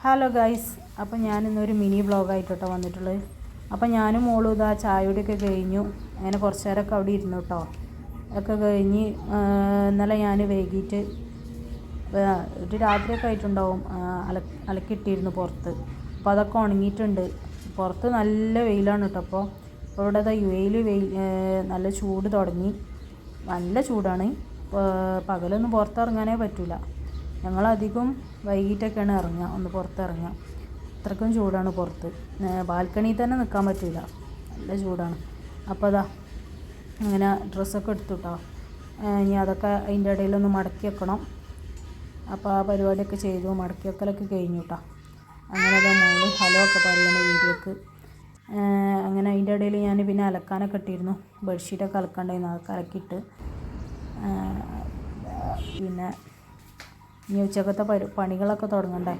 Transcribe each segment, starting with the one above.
Hello guys, അപ്പം ഞാനിന്നൊരു mini വ്ളോഗായിട്ടോ വന്നിട്ടുള്ളത്. അപ്പം ഞാനും മോളും ഇതാ ചായയുടെയൊക്കെ കഴിഞ്ഞു. അങ്ങനെ കുറച്ച് നേരമൊക്കെ അവിടെ ഇരുന്നു കേട്ടോ. ഒക്കെ കഴിഞ്ഞ് ഇന്നലെ ഞാൻ വൈകിട്ട് ഒരു രാത്രിയൊക്കെ ആയിട്ടുണ്ടാവും അലക്കിയിട്ടിരുന്നു പുറത്ത്. അപ്പോൾ അതൊക്കെ ഉണങ്ങിയിട്ടുണ്ട്. പുറത്ത് നല്ല വെയിലാണ് കേട്ടോ. അപ്പോൾ ഇവിടെ വെയിൽ നല്ല ചൂട് തുടങ്ങി. നല്ല ചൂടാണ്. പകലൊന്നും പുറത്തിറങ്ങാനേ പറ്റില്ല. ഞങ്ങളധികം വൈകിട്ടൊക്കെയാണ് ഇറങ്ങുക, ഒന്ന് പുറത്തിറങ്ങുക. അത്രയ്ക്കും ചൂടാണ് പുറത്ത്. ബാൽക്കണിയിൽ തന്നെ നിൽക്കാൻ പറ്റില്ല, നല്ല ചൂടാണ്. അപ്പോൾ അതാ അങ്ങനെ ഡ്രസ്സൊക്കെ എടുത്തു കേട്ടോ. ഇനി അതൊക്കെ അതിൻ്റെ ഇടയിലൊന്ന് മടക്കി വെക്കണം. അപ്പോൾ ആ പരിപാടിയൊക്കെ ചെയ്തു, മടക്കി വെക്കലൊക്കെ കഴിഞ്ഞു കേട്ടോ. അങ്ങനെ അതാ മോള് ഹലോ ഒക്കെ പറയുന്ന വീഡിയോക്ക്. അങ്ങനെ അതിൻ്റെ ഇടയിൽ ഞാൻ പിന്നെ അലക്കാനൊക്കെ ഇട്ടിരുന്നു. ബെഡ്ഷീറ്റൊക്കെ അലക്കാണ്ടായിരുന്നു, അതൊക്കെ അലക്കിയിട്ട് പിന്നെ ഇനി ഉച്ചക്കത്തെ പണികളൊക്കെ തുടങ്ങണ്ടേ.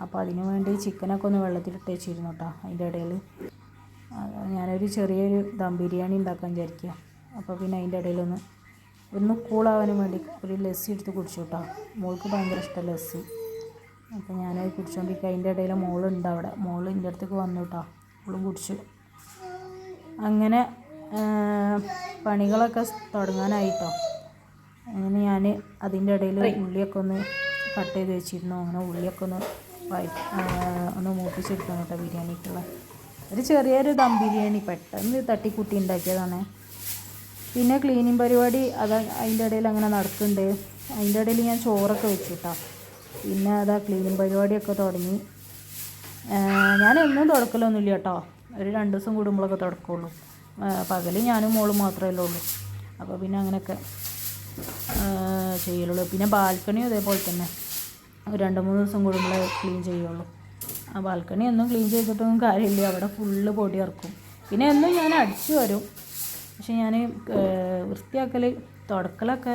അപ്പോൾ അതിന് വേണ്ടി ചിക്കനൊക്കെ ഒന്ന് വെള്ളത്തിലിട്ട് വെച്ചിരുന്നു കേട്ടോ. അതിൻ്റെ ഇടയിൽ ഞാനൊരു ചെറിയൊരു ദം ബിരിയാണി ഉണ്ടാക്കാൻ വിചാരിക്കുക. അപ്പോൾ പിന്നെ അതിൻ്റെ ഇടയിലൊന്ന് കൂളാവാനും വേണ്ടി ഒരു ലസ്സി എടുത്ത് കുടിച്ചു കേട്ടോ. മോൾക്ക് ഭയങ്കര ഇഷ്ടം ലസ്സി. അപ്പോൾ ഞാനത് കുടിച്ചുകൊണ്ടിരിക്കുക. അതിൻ്റെ ഇടയിൽ മോളുണ്ട് അവിടെ. മോൾ എൻ്റെ അടുത്തേക്ക് വന്നു കേട്ടോ. മോളും കുടിച്ചു. അങ്ങനെ പണികളൊക്കെ തുടങ്ങാനായിട്ടോ. അങ്ങനെ ഞാൻ അതിൻ്റെ ഇടയിൽ ഉള്ളിയൊക്കെ ഒന്ന് കട്ട് ചെയ്ത് വെച്ചിരുന്നു. അങ്ങനെ ഉള്ളിയൊക്കെ ഒന്ന് മൂപ്പിച്ചെടുക്കണം കേട്ടോ ബിരിയാണിക്കുള്ള. ഒരു ചെറിയൊരു ദം ബിരിയാണി പെട്ടെന്ന് തട്ടിക്കൂട്ടി ഉണ്ടാക്കിയതാണ്. പിന്നെ ക്ലീനിങ് പരിപാടി അതിൻ്റെ ഇടയിൽ അങ്ങനെ നടക്കുന്നുണ്ട്. അതിൻ്റെ ഇടയിൽ ഞാൻ ചോറൊക്കെ വെച്ചു കേട്ടോ. പിന്നെ ക്ലീനിങ് പരിപാടിയൊക്കെ തുടങ്ങി. ഞാനെന്നും തുടക്കലൊന്നുമില്ല കേട്ടോ. ഒരു 2 ദിവസം കൂടുമ്പോഴൊക്കെ തുടക്കുള്ളൂ. പകൽ ഞാനും മോളും മാത്രമേ ഉള്ളൂ. അപ്പോൾ പിന്നെ അങ്ങനെയൊക്കെ ചെയ്യുള്ളൂ. പിന്നെ ബാൽക്കണിയും അതേപോലെ തന്നെ 2-3 ദിവസം കൂടുമ്പോഴേ ക്ലീൻ ചെയ്യുള്ളൂ. ആ ബാൽക്കണി ഒന്നും ക്ലീൻ ചെയ്തിട്ടൊന്നും കാര്യമില്ല, അവിടെ ഫുള്ള് പൊടി ഇറക്കും. പിന്നെ എന്നും ഞാൻ അടിച്ചു വരും. പക്ഷെ ഞാൻ വൃത്തിയാക്കൽ തുടക്കലൊക്കെ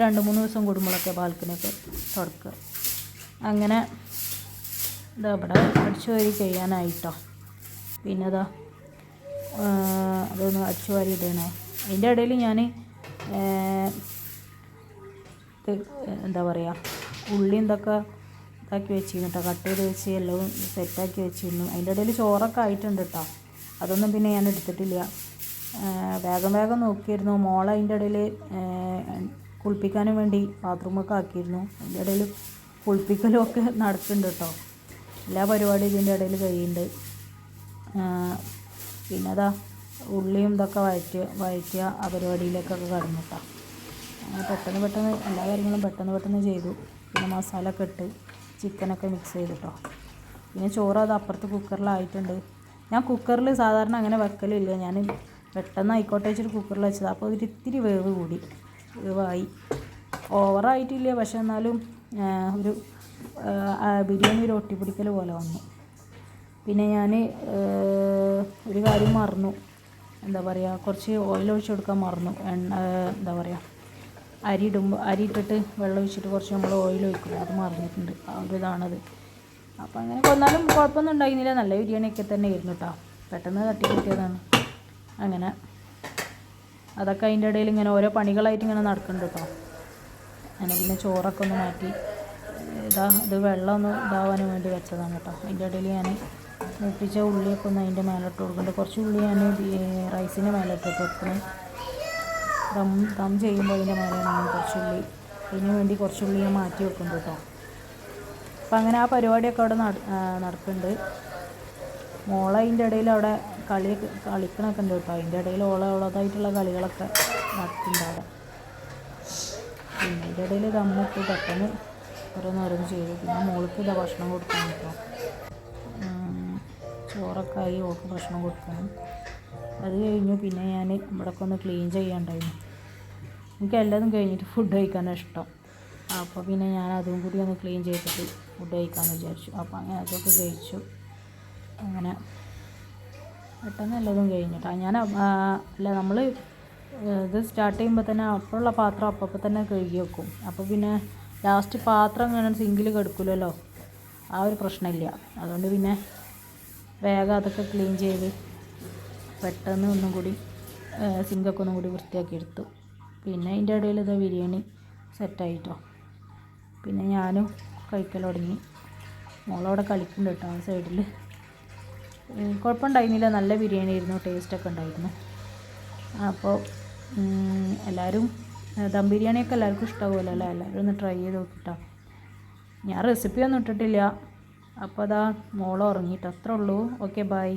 2-3 ദിവസം കൂടുമ്പോഴൊക്കെ ബാൽക്കണിയൊക്കെ തുടക്കുക. അങ്ങനെ ഇവിടെ അടിച്ചു വാരി ചെയ്യാനായിട്ടോ. പിന്നെ അതൊന്ന് അടിച്ചു വാരി ഇടണേ. അതിൻ്റെ ഇടയിൽ ഞാൻ എന്താ പറയുക, ഉള്ളി ഇതൊക്കെ ഇതാക്കി വെച്ചിരുന്നു കേട്ടോ. കട്ട് ചെയ്ത് വെച്ച് എല്ലാം സെറ്റാക്കി വെച്ചിരുന്നു. അതിൻ്റെ ഇടയിൽ ചോറൊക്കെ ആയിട്ടുണ്ട് കേട്ടോ. അതൊന്നും പിന്നെ ഞാൻ എടുത്തിട്ടില്ല. വേഗം നോക്കിയിരുന്നു. മോളെ അതിൻ്റെ ഇടയിൽ കുളിപ്പിക്കാനും വേണ്ടി ബാത്റൂമൊക്കെ ആക്കിയിരുന്നു. അതിൻ്റെ ഇടയിൽ കുളിപ്പിക്കലും ഒക്കെ നടക്കുന്നുണ്ട് കേട്ടോ. എല്ലാ പരിപാടിയും ഇതിൻ്റെ ഇടയിൽ കഴിയുന്നുണ്ട്. പിന്നെ ഉള്ളിയും ഇതൊക്കെ വഴറ്റുക ആ പരിപാടിയിലേക്കൊക്കെ കടന്നു കേട്ടോ. പെട്ടെന്ന് എല്ലാ കാര്യങ്ങളും പെട്ടെന്ന് ചെയ്തു. പിന്നെ മസാല ഒക്കെ ഇട്ട് ചിക്കനൊക്കെ മിക്സ് ചെയ്തു കേട്ടോ. പിന്നെ ചോറ് അപ്പുറത്ത് കുക്കറിലായിട്ടുണ്ട്. ഞാൻ കുക്കറിൽ സാധാരണ അങ്ങനെ വെക്കലില്ല. ഞാൻ പെട്ടെന്ന് ആയിക്കോട്ടെ വെച്ചിട്ട് കുക്കറിൽ വെച്ചത്. അപ്പോൾ ഇത്തിരി വേവായി. ഓവറായിട്ടില്ല, പക്ഷെ എന്നാലും ഒരു ബിരിയാണി ഒരു ഒട്ടിപ്പിടിക്കൽ പോലെ വന്നു. പിന്നെ ഞാൻ ഒരു കാര്യം മറന്നു. എന്താ പറയുക, കുറച്ച് ഓയിൽ ഒഴിച്ച് കൊടുക്കാൻ മറന്നു. എന്താ പറയുക, അരി ഇട്ടിട്ട് വെള്ളം ഒഴിച്ചിട്ട് കുറച്ച് നമ്മൾ ഓയിൽ ഒഴിക്കില്ല, അത് മറന്നിട്ടുണ്ട്. ആ ഒരു ഇതാണത്. അപ്പോൾ അങ്ങനെ കൊന്നാലും കുഴപ്പമൊന്നും ഉണ്ടായിരുന്നില്ല. നല്ല ബിരിയാണിയൊക്കെ തന്നെ ആയിരുന്നു കേട്ടോ. പെട്ടെന്ന് തട്ടിക്കൂട്ടിയതാണ്. അങ്ങനെ അതൊക്കെ അതിൻ്റെ ഇടയിൽ ഇങ്ങനെ ഓരോ പണികളായിട്ട് ഇങ്ങനെ നടക്കുന്നുണ്ട് കേട്ടോ. അങ്ങനെ പിന്നെ ചോറൊക്കെ ഒന്ന് മാറ്റി ഇത് വെള്ളം ഒന്ന് ഇതാവാൻ വേണ്ടി വെച്ചതാണ് കേട്ടോ. അതിൻ്റെ ഇടയിൽ ഞാൻ മൂപ്പിച്ച ഉള്ളിയൊക്കെ ഒന്ന് അതിൻ്റെ മേലോട്ട് കൊടുക്കുന്നുണ്ട്. കുറച്ച് ഉള്ളി ഞാൻ റൈസിൻ്റെ മേലോട്ട് വെക്കണം. ദം ചെയ്യുമ്പോൾ അതിൻ്റെ മേലെയാണ് കുറച്ചുള്ളി, അതിന് വേണ്ടി കുറച്ചുള്ളി ഞാൻ മാറ്റി വെക്കുന്നുണ്ട് കേട്ടോ. അപ്പം അങ്ങനെ ആ പരിപാടിയൊക്കെ അവിടെ നടക്കുന്നുണ്ട്. മോളെ അതിൻ്റെ ഇടയിൽ അവിടെ കളിക്കണമൊക്കെ ഉണ്ട് കേട്ടോ. അതിൻ്റെ ഇടയിൽ ഓളതായിട്ടുള്ള കളികളൊക്കെ നടക്കുന്നുണ്ട് അവിടെ. പിന്നെ അതിൻ്റെ ഇടയിൽ ദമ്മിട്ട് പെട്ടെന്ന് ഓരോന്ന് ചെയ്തു. പിന്നെ മോൾക്ക് ഭക്ഷണം കൊടുക്കണം കേട്ടോ. ചോറൊക്കെ ആയി, ഓൾക്ക് ഭക്ഷണം കൊടുക്കണം. അത് കഴിഞ്ഞു. പിന്നെ ഞാൻ ഇവിടെയൊക്കെ ഒന്ന് ക്ലീൻ ചെയ്യാണ്ടായിരുന്നു. എനിക്ക് എല്ലാതും കഴിഞ്ഞിട്ട് ഫുഡ് കഴിക്കാനാണ് ഇഷ്ടം. അപ്പോൾ പിന്നെ ഞാൻ അതും കൂടി ഒന്ന് ക്ലീൻ ചെയ്തിട്ട് ഫുഡ് കഴിക്കാമെന്ന് വിചാരിച്ചു. അപ്പോൾ അങ്ങനെ അതൊക്കെ കഴിച്ചു. അങ്ങനെ പെട്ടെന്ന് എല്ലാതും കഴിഞ്ഞിട്ടോ. നമ്മൾ ഇത് സ്റ്റാർട്ട് ചെയ്യുമ്പോൾ തന്നെ അപ്പോഴുള്ള പാത്രം അപ്പോൾ തന്നെ കഴുകി വെക്കും. അപ്പോൾ പിന്നെ ലാസ്റ്റ് പാത്രം അങ്ങനെ സിങ്കിൽ കെടുക്കില്ലല്ലോ, ആ ഒരു പ്രശ്നമില്ല. അതുകൊണ്ട് പിന്നെ വേഗം അതൊക്കെ ക്ലീൻ ചെയ്ത് പെട്ടെന്ന് ഒന്നും കൂടി സിങ്കൊക്കെ ഒന്നും കൂടി വൃത്തിയാക്കി എടുത്തു. പിന്നെ അതിൻ്റെ ഇടയിൽ ബിരിയാണി സെറ്റായിട്ടോ. പിന്നെ ഞാനും കഴിക്കൽ തുടങ്ങി. മോളവിടെ കളിക്കുന്നുണ്ട് കേട്ടോ ആ സൈഡിൽ. കുഴപ്പമുണ്ടായിരുന്നില്ല, നല്ല ബിരിയാണി ആയിരുന്നു, ടേസ്റ്റൊക്കെ ഉണ്ടായിരുന്നു. അപ്പോൾ എല്ലാവരും ദം ബിരിയാണിയൊക്കെ എല്ലാവർക്കും ഇഷ്ടമാവുമല്ലോ അല്ലേ, എല്ലാവരും ഒന്ന് ട്രൈ ചെയ്ത് നോക്കിട്ടോ. ഞാൻ റെസിപ്പി ഒന്നും ഇട്ടിട്ടില്ല. അപ്പോൾ അതാ മോൾ ഉറങ്ങിയിട്ട്, അത്രേ ഉള്ളൂ. Okay bye.